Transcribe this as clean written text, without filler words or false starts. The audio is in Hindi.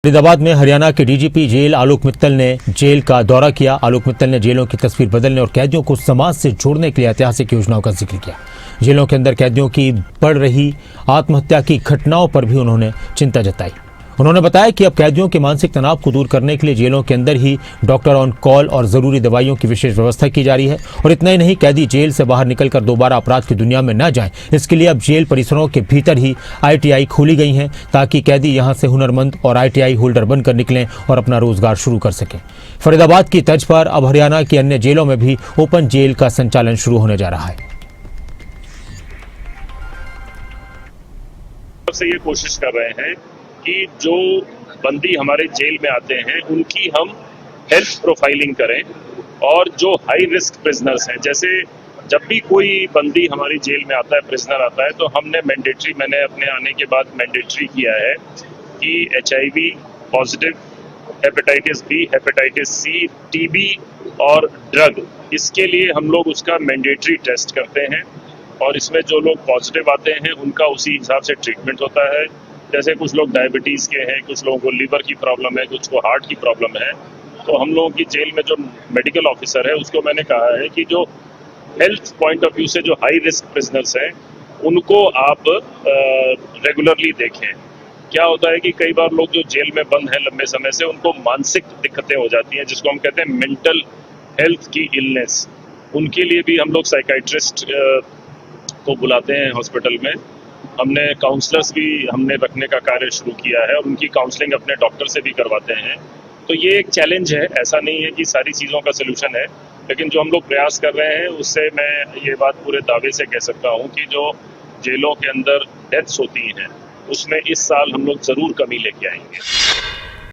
फरीदाबाद में हरियाणा के डीजीपी जेल आलोक मित्तल ने जेल का दौरा किया। आलोक मित्तल ने जेलों की तस्वीर बदलने और कैदियों को समाज से जोड़ने के लिए ऐतिहासिक योजनाओं का जिक्र किया। जेलों के अंदर कैदियों की बढ़ रही आत्महत्या की घटनाओं पर भी उन्होंने चिंता जताई। उन्होंने बताया कि अब कैदियों के मानसिक तनाव को दूर करने के लिए जेलों के अंदर ही डॉक्टर ऑन कॉल और जरूरी दवाइयों की विशेष व्यवस्था की जा रही है। और इतना ही नहीं, कैदी जेल से बाहर निकलकर दोबारा अपराध की दुनिया में न जाएं, इसके लिए अब जेल परिसरों के भीतर ही ITI खोली गई हैं ताकि कैदी यहां से हुनरमंद और ITI होल्डर बनकर निकलें और अपना रोजगार शुरू कर सकें। फरीदाबाद की तर्ज पर अब हरियाणा की अन्य जेलों में भी ओपन जेल का संचालन शुरू होने जा रहा है। से ये कोशिश कर रहे हैं कि जो बंदी हमारे जेल में आते हैं उनकी हम हेल्थ प्रोफाइलिंग करें, और जो हाई रिस्क प्रिजनर्स हैं, जैसे जब भी कोई बंदी हमारी जेल में आता है, प्रिजनर आता है, तो हमने मैंने अपने आने के बाद मैंडेटरी किया है कि HIV positive, hepatitis B, hepatitis C, TB और ड्रग, इसके लिए हम लोग उसका मैंडेटरी टेस्ट करते हैं। और इसमें जो लोग पॉजिटिव आते हैं उनका उसी हिसाब से ट्रीटमेंट होता है। जैसे कुछ लोग डायबिटीज़ के हैं, कुछ लोगों को लीवर की प्रॉब्लम है, कुछ को हार्ट की प्रॉब्लम है, तो हम लोगों की जेल में जो मेडिकल ऑफिसर है उसको मैंने कहा है कि जो हेल्थ पॉइंट ऑफ व्यू से जो हाई रिस्क प्रिजनर्स हैं उनको आप रेगुलरली देखें। क्या होता है कि कई बार लोग जो जेल में बंद हैं लंबे समय से, उनको मानसिक दिक्कतें हो जाती हैं, जिसको हम कहते हैं मेंटल हेल्थ की इलनेस। उनके लिए भी हम लोग साइकाइट्रिस्ट को बुलाते हैं हॉस्पिटल में। हमने काउंसलर्स भी हमने रखने का कार्य शुरू किया है और उनकी काउंसलिंग अपने डॉक्टर से भी करवाते हैं। तो ये एक चैलेंज है, ऐसा नहीं है कि सारी चीज़ों का सलूशन है, लेकिन जो हम लोग प्रयास कर रहे हैं उससे मैं ये बात पूरे दावे से कह सकता हूँ कि जो जेलों के अंदर डेथ्स होती हैं उसमें इस साल हम लोग ज़रूर कमी लेके आएंगे।